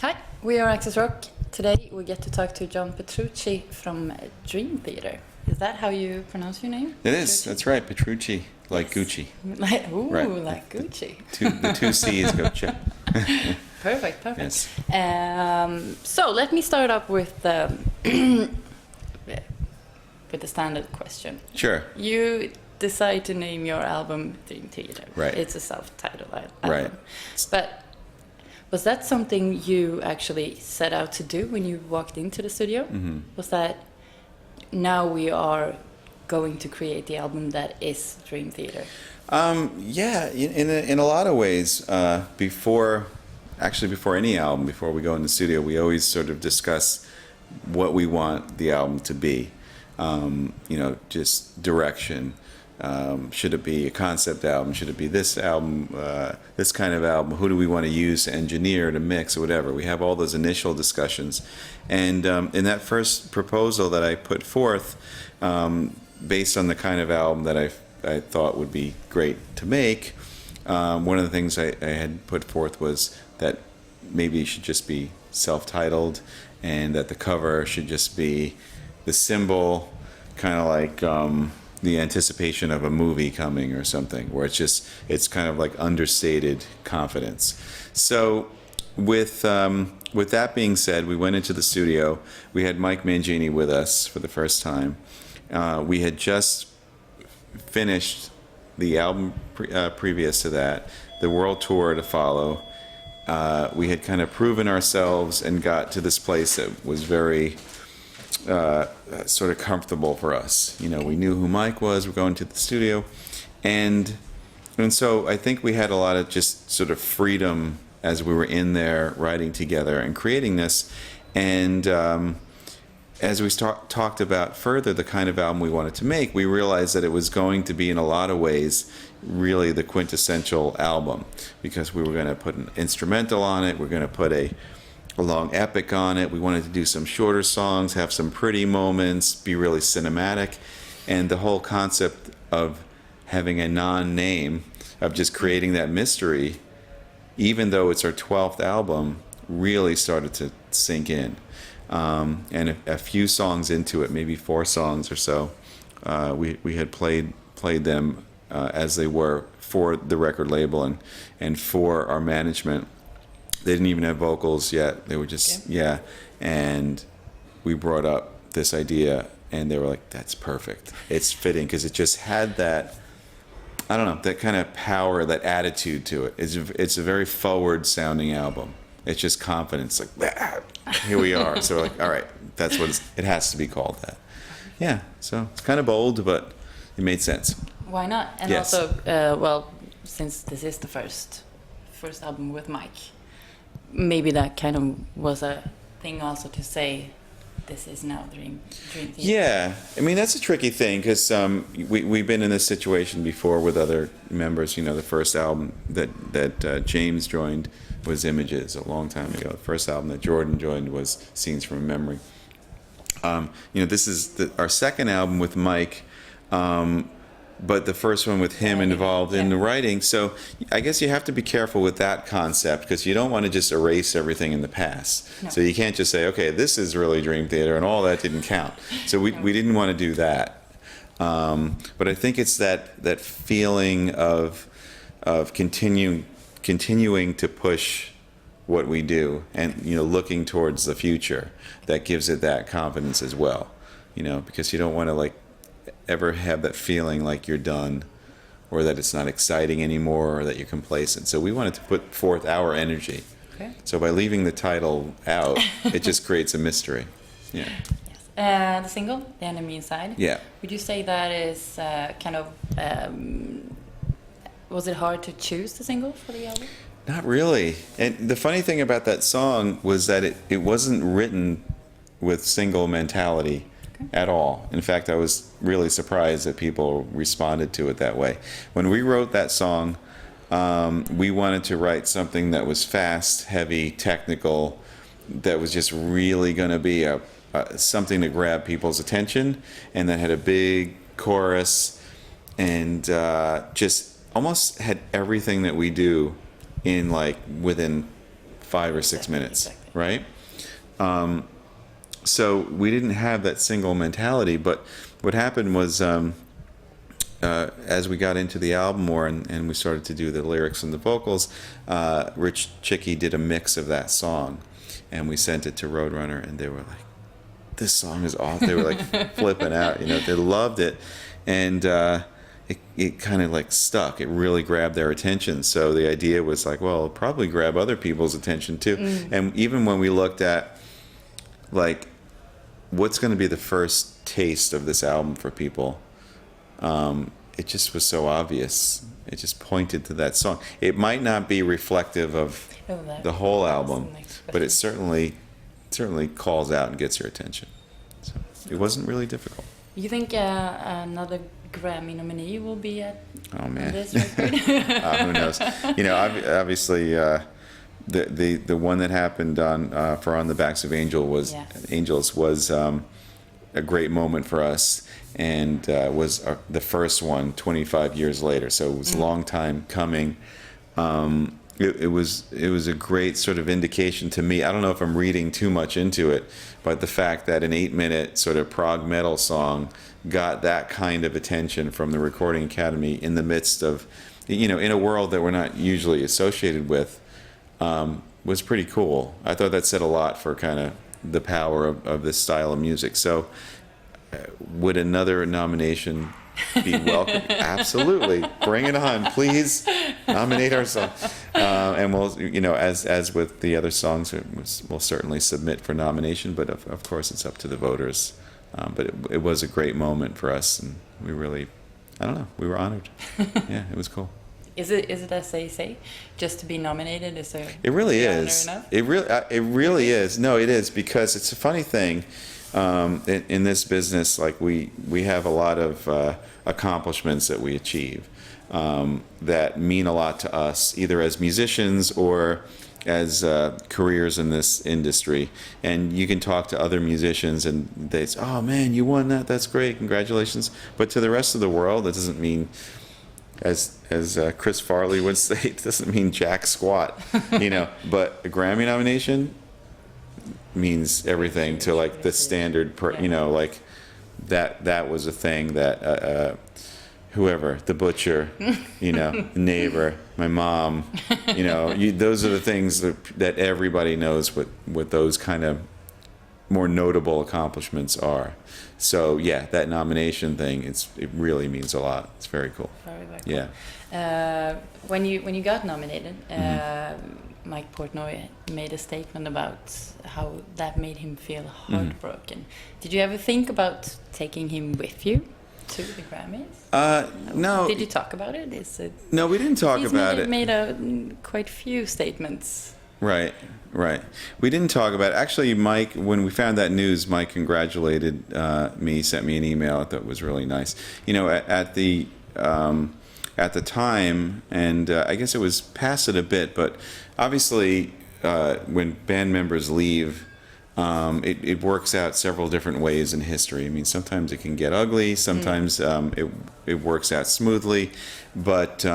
Hi, we are Access Rock. Today we get to talk to John Petrucci from Dream Theater. Is that how you pronounce your name? It is. That's right. Petrucci, like Gucci. Like, ooh, Right. like Gucci. The two C's, Gucci. Perfect. Yes. So let me start up with with the standard question. Sure. You decide to name your album Dream Theater. Right. It's a self-titled album. Right. But was that something you actually set out to do when you walked into the studio? Mm-hmm. Was that now we are going to create the album that is Dream Theater? Yeah, in a lot of ways, before any album, before we go in the studio, we always sort of discuss what we want the album to be. Just direction. Should it be a concept album? Should it be this album, this kind of album? Who do we want to use to engineer, to mix, or whatever? We have all those initial discussions. And in that first proposal that I put forth, based on the kind of album that I thought would be great to make, one of the things I had put forth was that maybe it should just be self-titled, and that the cover should just be the symbol, kind of like the anticipation of a movie coming or something, where it's kind of like understated confidence. So with that being said, we went into the studio. We had Mike Mangini with us for the first time. We had just finished the album previous to that, the world tour to follow. We had kind of proven ourselves and got to this place that was very sort of comfortable for us. We knew who Mike was. We're going to the studio, and so I think we had a lot of just sort of freedom as we were in there writing together and creating this. And as we talked about further the kind of album we wanted to make, we realized that it was going to be in a lot of ways really the quintessential album, because we were going to put an instrumental on it. We're going to put a long epic on it. We wanted to do some shorter songs, have some pretty moments, be really cinematic. And the whole concept of having a non-name, of just creating that mystery, even though it's our 12th album, really started to sink in. And a few songs into it, maybe 4 songs or so, we had played them as they were for the record label and for our management. They didn't even have vocals yet. They were just, yeah. And we brought up this idea, and they were like, that's perfect. It's fitting, because it just had that, I don't know, that kind of power, that attitude to it. It's a very forward-sounding album. It's just confidence, like, here we are. So we're like, all right, that's what it has to be called that. Yeah, so it's kind of bold, but it made sense. Why not? And yes. Also, since this is the first album with Mike, maybe that kind of was a thing also to say, this is now Dream Theater. Yeah, I mean, that's a tricky thing, because we've been in this situation before with other members. The first album that James joined was Images a long time ago. The first album that Jordan joined was Scenes from a Memory. This is our second album with Mike, but the first one with him involved in the writing. So I guess you have to be careful with that concept, because you don't want to just erase everything in the past. No. So you can't just say, okay, this is really Dream Theater and all that didn't count. So we didn't want to do that. But I think it's that feeling of continuing to push what we do, and looking towards the future, that gives it that confidence as well. Because you don't want to ever have that feeling like you're done, or that it's not exciting anymore, or that you're complacent. So we wanted to put forth our energy. Okay. So by leaving the title out, it just creates a mystery. Yeah. Yes. The single, The Enemy Inside. Yeah. Would you say that is kind of, was it hard to choose the single for the album? Not really. And the funny thing about that song was that it wasn't written with single mentality at all. In fact, I was really surprised that people responded to it that way. When we wrote that song, we wanted to write something that was fast, heavy, technical, that was just really going to be something to grab people's attention, and that had a big chorus, and just almost had everything that we do in within 5 or 6 minutes. Exactly. right? So we didn't have that single mentality, but what happened was as we got into the album more and we started to do the lyrics and the vocals, Rich Chicky did a mix of that song, and we sent it to Roadrunner, and they were like, this song is off. They were like flipping out, you know, they loved it. And it kind of like stuck. It really grabbed their attention. So the idea was like, well, it'll probably grab other people's attention too. And even when we looked at like what's going to be the first taste of this album for people, it just was so obvious. It just pointed to that song. It might not be reflective of the whole album, but it certainly calls out and gets your attention. So it wasn't really difficult. You think another Grammy nominee will be at Oh man, this record? who knows? You know, obviously, the one that happened on for On the Backs of Angels was a great moment for us, and was the first one 25 years later. So it was a long time coming. It was a great sort of indication to me. I don't know if I'm reading too much into it, but the fact that an 8-minute sort of prog metal song got that kind of attention from the Recording Academy in the midst of, you know, in a world that we're not usually associated with, was pretty cool. I thought that said a lot for kind of the power of this style of music. So would another nomination be welcome? Absolutely. Bring it on. Please nominate our song. And we'll, you know, as with the other songs, we'll certainly submit for nomination, but of course it's up to the voters. But it was a great moment for us, and we really, I don't know, we were honored. Yeah, it was cool. Is it as they say, just to be nominated is a It really is. Enough? It really is. No, it is, because it's a funny thing. In this business, like we have a lot of accomplishments that we achieve that mean a lot to us, either as musicians or as careers in this industry. And you can talk to other musicians and they say, oh man, you won that, that's great, congratulations. But to the rest of the world, that doesn't mean, as Chris Farley would say, it doesn't mean jack squat, you know. But a Grammy nomination means everything to like the standard, you know, like that was a thing that whoever, the butcher, you know, neighbor, my mom, you know, those are the things that everybody knows what those kind of more notable accomplishments are. So yeah, that nomination thing, it really means a lot. It's very cool. Very cool. Yeah. When you got nominated, Mike Portnoy made a statement about how that made him feel heartbroken. Did you ever think about taking him with you to the Grammys? No. Did you talk about it? No, we didn't talk about it. He's made quite few statements. Right. We didn't talk about it. Actually, Mike, when we found that news, Mike congratulated me, sent me an email. I thought it was really nice. You know, at the time, and I guess it was past it a bit, but obviously when band members leave, it works out several different ways in history. I mean, sometimes it can get ugly, sometimes it works out smoothly, but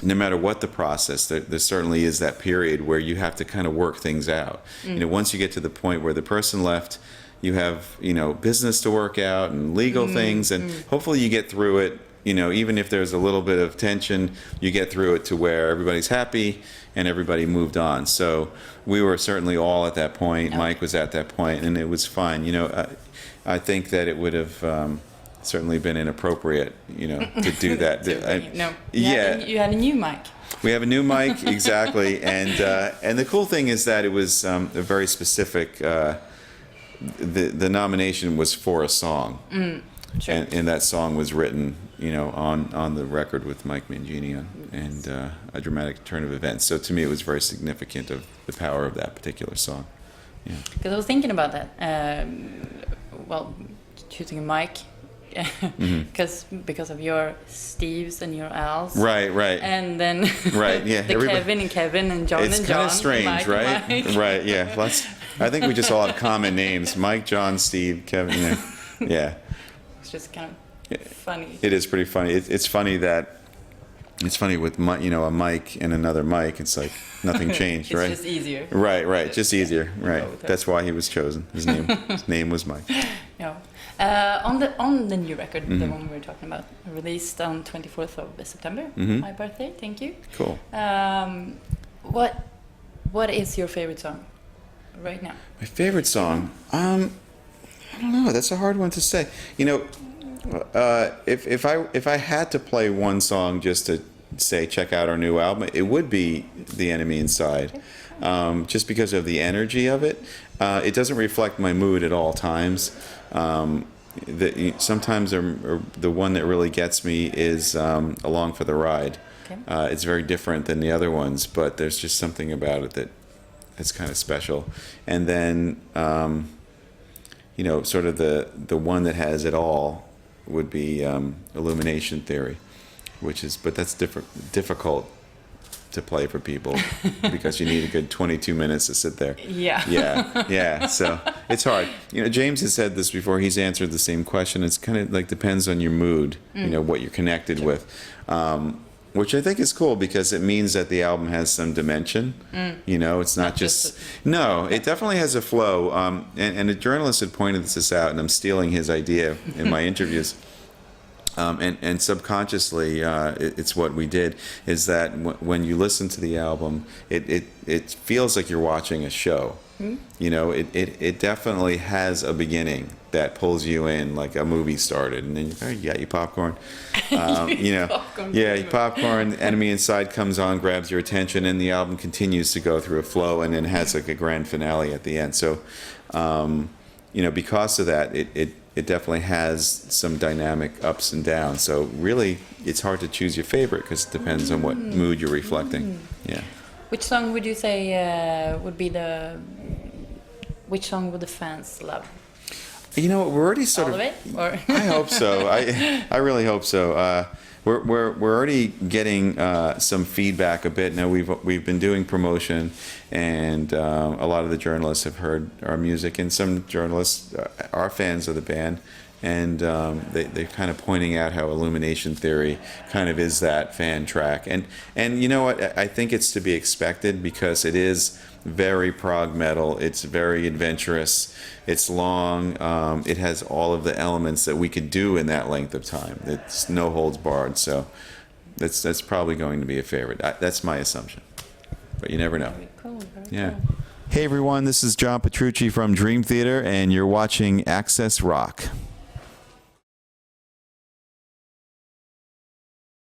no matter what the process, there certainly is that period where you have to kind of work things out. You know, once you get to the point where the person left, you have, you know, business to work out and legal things, and hopefully you get through it. You know, even if there's a little bit of tension, you get through it to where everybody's happy and everybody moved on. So we were certainly all at that point. Mike was at that point, and it was fine. You know, I think that it would have certainly been inappropriate, you know, to do that. You had a new mic. We have a new mic, exactly, and the cool thing is that it was a very specific. The nomination was for a song. Sure. And that song was written, you know, on the record with Mike Mangini and A Dramatic Turn of Events. So to me, it was very significant of the power of that particular song. Yeah. Because I was thinking about that. Well, choosing a mic, because of your Steves and your Al's. Right. And then yeah, Kevin and John it's and John. It's kind of strange, right? Right. Yeah. I think we just all have common names: Mike, John, Steve, Kevin. Yeah. It's just kind of funny. It is pretty funny. It's funny that It's funny with a mic and another mic. It's like nothing changed, right? It's just easier. Right. Just easier, right? That's why he was chosen. His name was Mike. Yeah. On the new record, the one we were talking about, released on 24th of September, my birthday. Thank you. Cool. What is your favorite song right now? My favorite song? I don't know. That's a hard one to say. If I had to play one song just to say check out our new album, it would be The Enemy Inside, just because of the energy of it. It doesn't reflect my mood at all times. Sometimes the one that really gets me is Along for the Ride. Okay. It's very different than the other ones, but there's just something about it that's kind of special. And then sort of the one that has it all would be Illumination Theory, but that's difficult to play for people because you need a good 22 minutes to sit there. Yeah. So it's hard. James has said this before. He's answered the same question. It's kind of like depends on your mood. What you're connected with, which I think is cool because it means that the album has some dimension. It's not just no. It definitely has a flow. And a journalist had pointed this out, and I'm stealing his idea in my interviews. And subconsciously, it's what we did, is that when you listen to the album, it feels like you're watching a show. It definitely has a beginning that pulls you in like a movie started, and then you got your popcorn. Your popcorn. Enemy Inside comes on, grabs your attention, and the album continues to go through a flow, and then has like a grand finale at the end. So, because of that, it definitely has some dynamic ups and downs. So really, it's hard to choose your favorite because it depends on what mood you're reflecting. Yeah. Which song would you say would be which song would the fans love? We're already sort all of it. Or? I hope so. I really hope so. We're already getting some feedback a bit. Now we've been doing promotion, and a lot of the journalists have heard our music, and some journalists are fans of the band, and they're kind of pointing out how Illumination Theory kind of is that fan track, and you know what? I think it's to be expected because it is very prog metal. It's very adventurous. It's long. It has all of the elements that we could do in that length of time. It's no holds barred. So that's probably going to be a favorite. That's my assumption, but you never know. Very cool. Yeah. Hey everyone, this is John Petrucci from Dream Theater, and you're watching Access Rock.